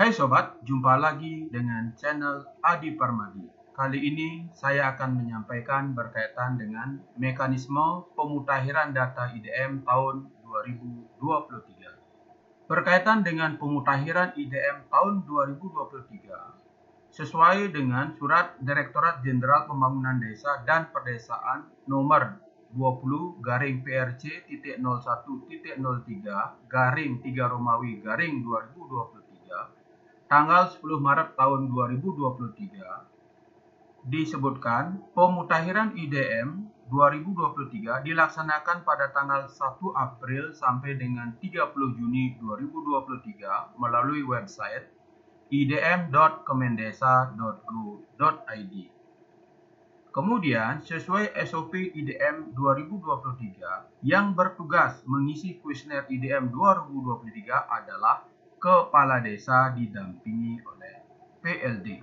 Hai sobat, jumpa lagi dengan channel Adi Parmadi. Kali ini saya akan menyampaikan berkaitan dengan mekanisme pemutahiran data IDM tahun 2023. Berkaitan dengan pemutahiran IDM tahun 2023, sesuai dengan Surat Direktorat Jenderal Pembangunan Desa dan Perdesaan nomor 20/PRC.01.03/3 tanggal 10 Maret tahun 2023 disebutkan pemutahiran IDM 2023 dilaksanakan pada tanggal 1 April sampai dengan 30 Juni 2023 melalui website idm.kemendesa.go.id. Kemudian, sesuai SOP IDM 2023, yang bertugas mengisi kuesioner IDM 2023 adalah Kepala Desa didampingi oleh PLD.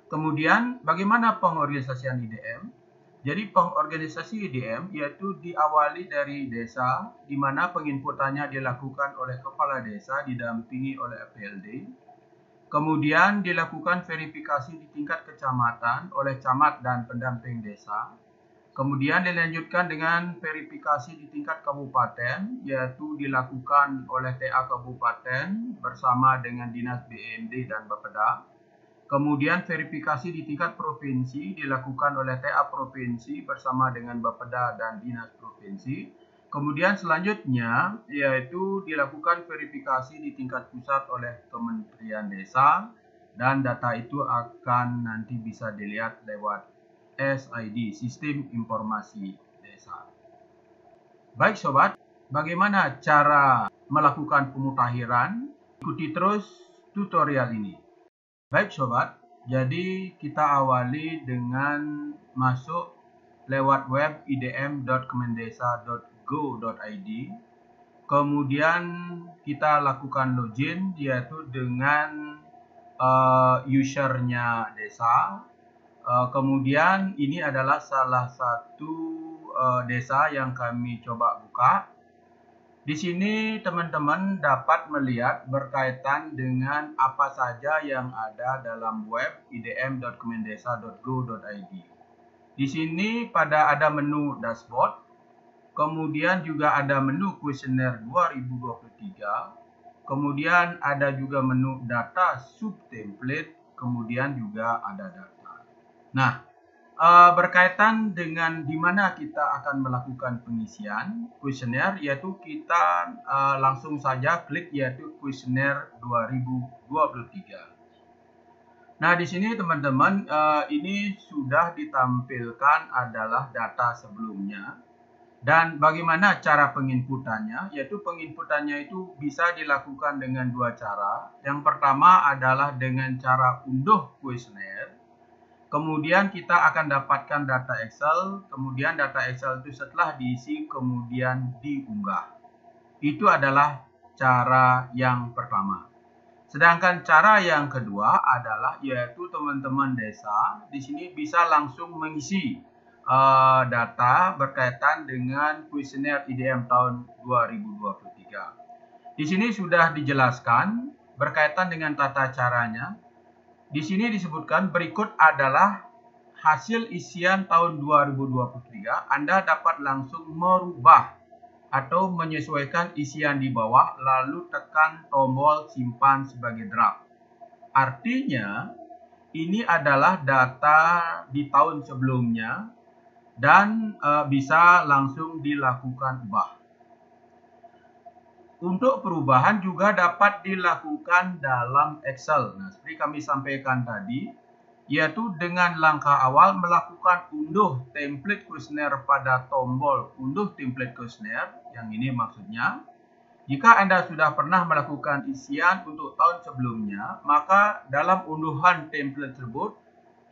Kemudian, bagaimana pengorganisasian IDM? Jadi, pengorganisasi IDM yaitu diawali dari desa, di mana penginputannya dilakukan oleh Kepala Desa didampingi oleh PLD. Kemudian dilakukan verifikasi di tingkat kecamatan oleh camat dan pendamping desa. Kemudian dilanjutkan dengan verifikasi di tingkat kabupaten, yaitu dilakukan oleh TA Kabupaten bersama dengan Dinas BMD dan Bapeda. Kemudian verifikasi di tingkat provinsi dilakukan oleh TA Provinsi bersama dengan Bapeda dan Dinas Provinsi. Kemudian selanjutnya yaitu dilakukan verifikasi di tingkat pusat oleh Kementerian Desa, dan data itu akan nanti bisa dilihat lewat SID, Sistem Informasi Desa. Baik sobat, bagaimana cara melakukan pemutahiran? Ikuti terus tutorial ini. Baik sobat, jadi kita awali dengan masuk lewat web idm.kemendesa.go.id. Kemudian kita lakukan login yaitu dengan usernya desa. Kemudian ini adalah salah satu desa yang kami coba buka. Di sini teman-teman dapat melihat berkaitan dengan apa saja yang ada dalam web idm.kemendesa.go.id. Di sini ada menu dashboard, kemudian juga ada menu kuesioner 2023, kemudian ada juga menu data subtemplate, kemudian juga ada data. Nah, berkaitan dengan di mana kita akan melakukan pengisian kuesioner, yaitu kita langsung saja klik yaitu kuesioner 2023. Nah, di sini teman-teman ini sudah ditampilkan adalah data sebelumnya. Dan bagaimana cara penginputannya? Yaitu penginputannya itu bisa dilakukan dengan dua cara. Yang pertama adalah dengan cara unduh kuesioner. Kemudian kita akan dapatkan data Excel. Kemudian data Excel itu setelah diisi kemudian diunggah. Itu adalah cara yang pertama. Sedangkan cara yang kedua adalah yaitu teman-teman desa di sini bisa langsung mengisi data berkaitan dengan kuesioner IDM tahun 2023. Di sini sudah dijelaskan berkaitan dengan tata caranya. Di sini disebutkan berikut adalah hasil isian tahun 2023. Anda dapat langsung merubah atau menyesuaikan isian di bawah lalu tekan tombol simpan sebagai draft. Artinya ini adalah data di tahun sebelumnya dan bisa langsung dilakukan ubah. Untuk perubahan juga dapat dilakukan dalam Excel. Nah, seperti kami sampaikan tadi, yaitu dengan langkah awal melakukan unduh template kuesioner pada tombol unduh template kuesioner, yang ini maksudnya. Jika Anda sudah pernah melakukan isian untuk tahun sebelumnya, maka dalam unduhan template tersebut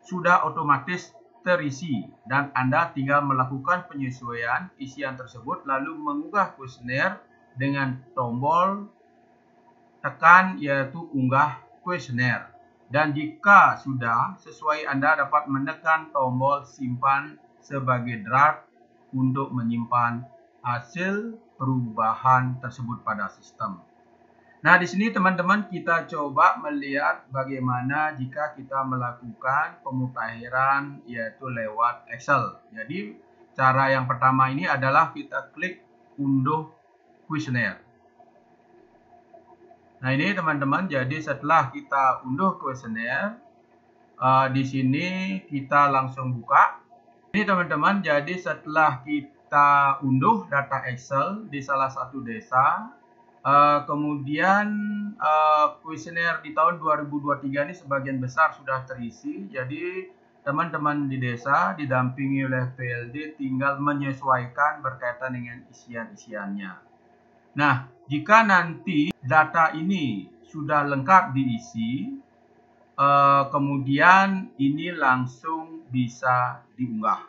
sudah otomatis terisi dan Anda tinggal melakukan penyesuaian isian tersebut lalu mengunggah kuesioner dengan tombol tekan yaitu unggah kuesioner. Dan jika sudah sesuai, Anda dapat menekan tombol simpan sebagai draft untuk menyimpan hasil perubahan tersebut pada sistem. Nah, di sini teman-teman kita coba melihat bagaimana jika kita melakukan pemutahiran yaitu lewat Excel. Jadi, cara yang pertama ini adalah kita klik unduh kuesioner. Nah, ini teman-teman, jadi setelah kita unduh kuesioner, di sini kita langsung buka. Ini teman-teman, jadi setelah kita unduh data Excel di salah satu desa, kemudian kuesioner di tahun 2023 ini sebagian besar sudah terisi. Jadi teman-teman di desa didampingi oleh PLD tinggal menyesuaikan berkaitan dengan isian-isiannya. Nah, jika nanti data ini sudah lengkap diisi, kemudian ini langsung bisa diunggah.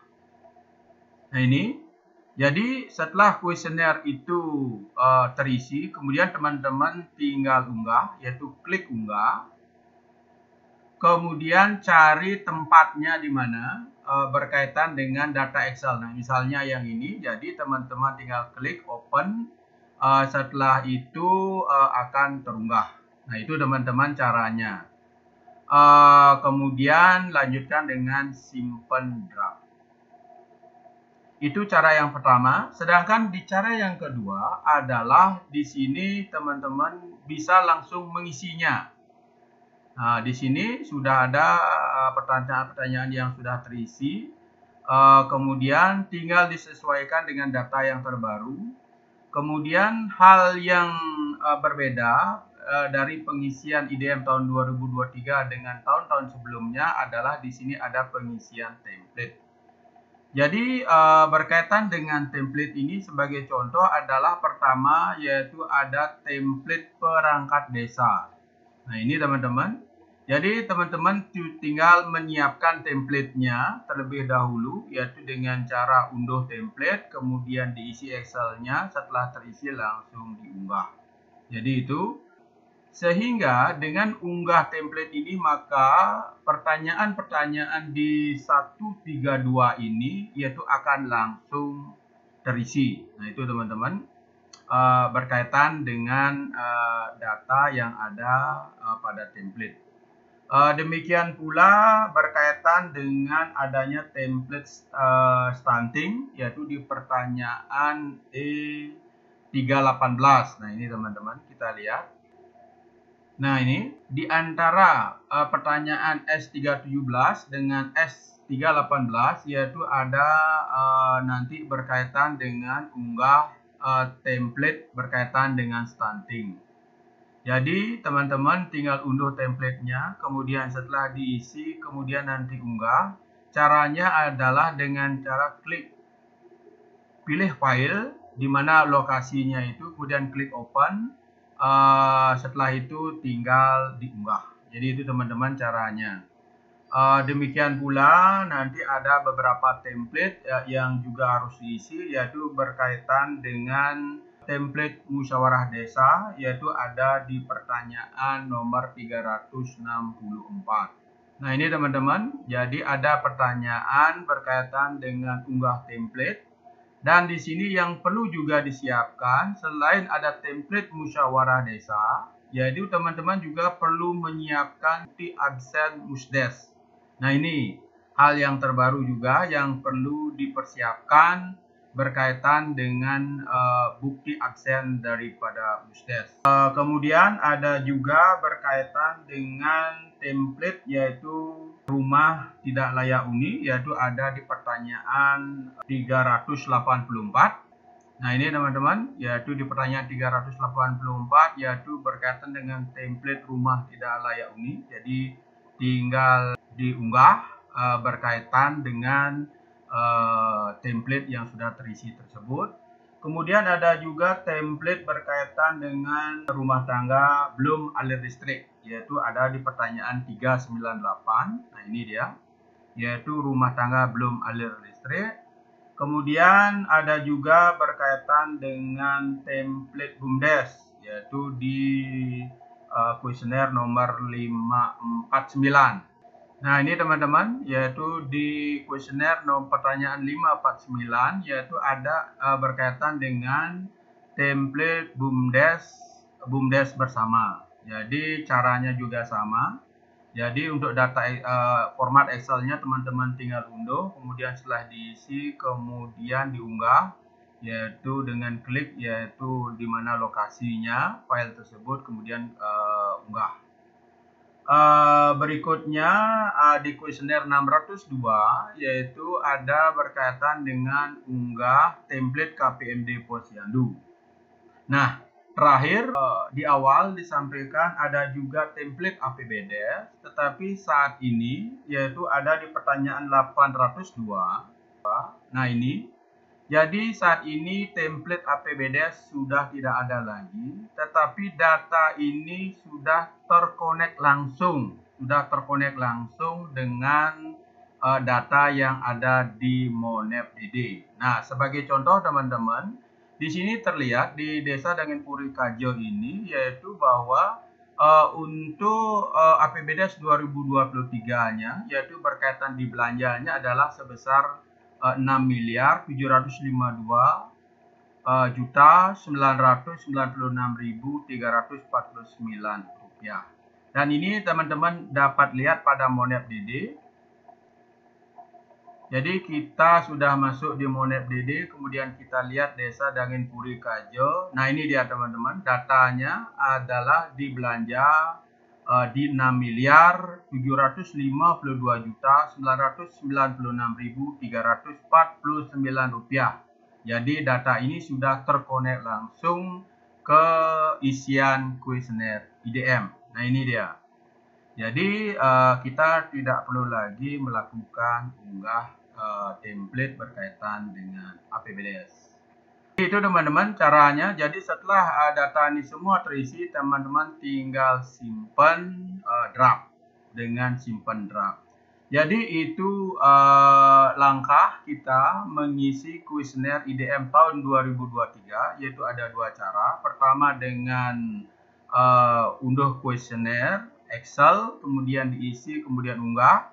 Nah, ini jadi setelah kuesioner itu terisi, kemudian teman-teman tinggal unggah, yaitu klik unggah. Kemudian cari tempatnya di mana berkaitan dengan data Excel. Nah, misalnya yang ini, jadi teman-teman tinggal klik open. Setelah itu akan terunggah. Nah, itu teman-teman caranya. Kemudian lanjutkan dengan simpan draft. Itu cara yang pertama. Sedangkan di cara yang kedua adalah di sini teman-teman bisa langsung mengisinya. Nah, di sini sudah ada pertanyaan-pertanyaan yang sudah terisi. Kemudian tinggal disesuaikan dengan data yang terbaru. Kemudian hal yang berbeda dari pengisian IDM tahun 2023 dengan tahun-tahun sebelumnya adalah di sini ada pengisian template. Jadi berkaitan dengan template ini sebagai contoh adalah pertama yaitu ada template perangkat desa. Nah, ini teman-teman. Jadi teman-teman tinggal menyiapkan templatenya terlebih dahulu yaitu dengan cara unduh template kemudian diisi Excel-nya, setelah terisi langsung diunggah. Jadi itu. Sehingga dengan unggah template ini maka pertanyaan-pertanyaan di 132 ini yaitu akan langsung terisi. Nah, itu teman-teman berkaitan dengan data yang ada pada template. Demikian pula berkaitan dengan adanya template stunting yaitu di pertanyaan E318. Nah, ini teman-teman kita lihat. Nah, ini di antara pertanyaan S317 dengan S318 yaitu ada nanti berkaitan dengan unggah template berkaitan dengan stunting. Jadi teman-teman tinggal unduh templatenya, kemudian setelah diisi, kemudian nanti unggah. Caranya adalah dengan cara klik pilih file di mana lokasinya itu, kemudian klik open. Setelah itu tinggal diunggah. Jadi itu teman-teman caranya. Demikian pula nanti ada beberapa template yang juga harus diisi yaitu berkaitan dengan template musyawarah desa yaitu ada di pertanyaan nomor 364. Nah, ini teman-teman, jadi ada pertanyaan berkaitan dengan unggah template. Dan di sini yang perlu juga disiapkan, selain ada template musyawarah desa, yaitu teman-teman juga perlu menyiapkan bukti absen musdes. Nah, ini hal yang terbaru juga yang perlu dipersiapkan berkaitan dengan bukti absen daripada musdes. Kemudian ada juga berkaitan dengan template yaitu rumah tidak layak huni yaitu ada di pertanyaan 384. Nah, ini teman-teman yaitu di pertanyaan 384 yaitu berkaitan dengan template rumah tidak layak huni. Jadi tinggal diunggah berkaitan dengan template yang sudah terisi tersebut. Kemudian ada juga template berkaitan dengan rumah tangga belum alir listrik, yaitu ada di pertanyaan 398. Nah, ini dia, yaitu rumah tangga belum alir listrik. Kemudian ada juga berkaitan dengan template BUMDes, yaitu di kuesioner nomor 549. Nah, ini teman-teman, yaitu di kuesioner pertanyaan 549, yaitu ada berkaitan dengan template BUMDes BUMDes bersama. Jadi caranya juga sama. Jadi untuk data format Excel-nya teman-teman tinggal unduh, kemudian setelah diisi kemudian diunggah, yaitu dengan klik yaitu di mana lokasinya file tersebut, kemudian unggah. Berikutnya di kuesioner 602 yaitu ada berkaitan dengan unggah template KPMD Posyandu. Nah, terakhir di awal disampaikan ada juga template APBDes, tetapi saat ini yaitu ada di pertanyaan 802. Nah ini, jadi saat ini template APBDes sudah tidak ada lagi, tetapi data ini sudah terkonek langsung dengan data yang ada di MonepDD. Nah, sebagai contoh teman-teman, di sini terlihat di Desa Dangen Puri Kajo ini yaitu bahwa untuk APBDes 2023-nya yaitu berkaitan di belanjanya adalah sebesar 6.752.996.349 rupiah. Dan ini teman-teman dapat lihat pada MonepDD. Jadi kita sudah masuk di MonepDD, kemudian kita lihat Desa Dangen Puri Kajo. Nah ini dia teman-teman, datanya adalah di belanja di 6.072.996.349 rupiah. Jadi data ini sudah terkonek langsung ke isian kuesioner IDM. Nah ini dia. Jadi kita tidak perlu lagi melakukan unggah template berkaitan dengan APBDes. Itu teman-teman caranya. Jadi setelah data ini semua terisi, teman-teman tinggal simpan draft dengan simpan draft. Jadi itu langkah kita mengisi kuesioner IDM tahun 2023, yaitu ada dua cara. Pertama dengan unduh kuesioner Excel, kemudian diisi, kemudian unggah.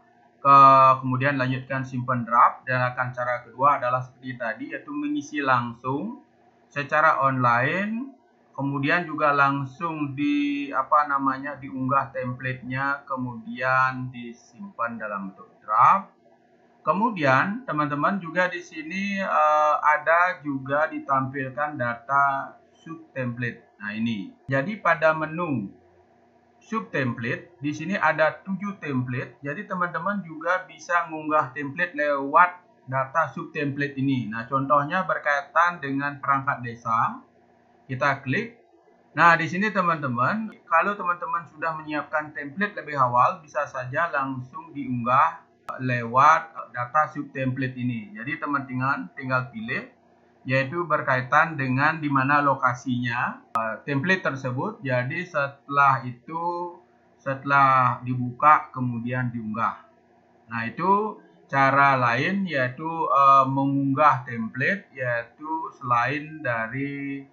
Kemudian lanjutkan simpan draft, dan akan cara kedua adalah seperti tadi yaitu mengisi langsung secara online, kemudian juga langsung diunggah templatenya, kemudian disimpan dalam bentuk draft. Kemudian teman-teman juga di sini ada juga ditampilkan data sub template. Nah ini. Jadi pada menu sub template, di sini ada 7 template. Jadi teman-teman juga bisa mengunggah template lewat data sub template ini. Nah, contohnya berkaitan dengan perangkat desa. Kita klik. Nah, di sini teman-teman, kalau teman-teman sudah menyiapkan template lebih awal, bisa saja langsung diunggah lewat data sub template ini. Jadi teman-teman tinggal pilih, yaitu berkaitan dengan di mana lokasinya template tersebut. Jadi setelah itu, setelah dibuka kemudian diunggah. Nah itu cara lain yaitu mengunggah template, yaitu selain dari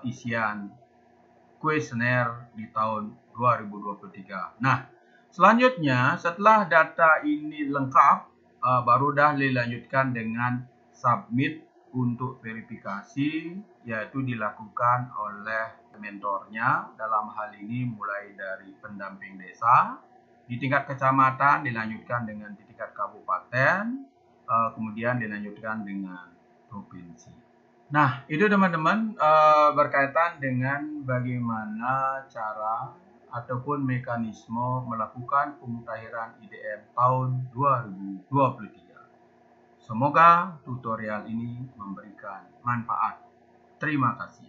isian kuesioner di tahun 2023. Nah selanjutnya setelah data ini lengkap, baru dah dilanjutkan dengan submit untuk verifikasi, yaitu dilakukan oleh mentornya. Dalam hal ini mulai dari pendamping desa, di tingkat kecamatan dilanjutkan dengan di tingkat kabupaten, kemudian dilanjutkan dengan provinsi. Nah itu teman-teman berkaitan dengan bagaimana cara ataupun mekanisme melakukan pemutahiran IDM tahun 2023. Semoga tutorial ini memberikan manfaat. Terima kasih.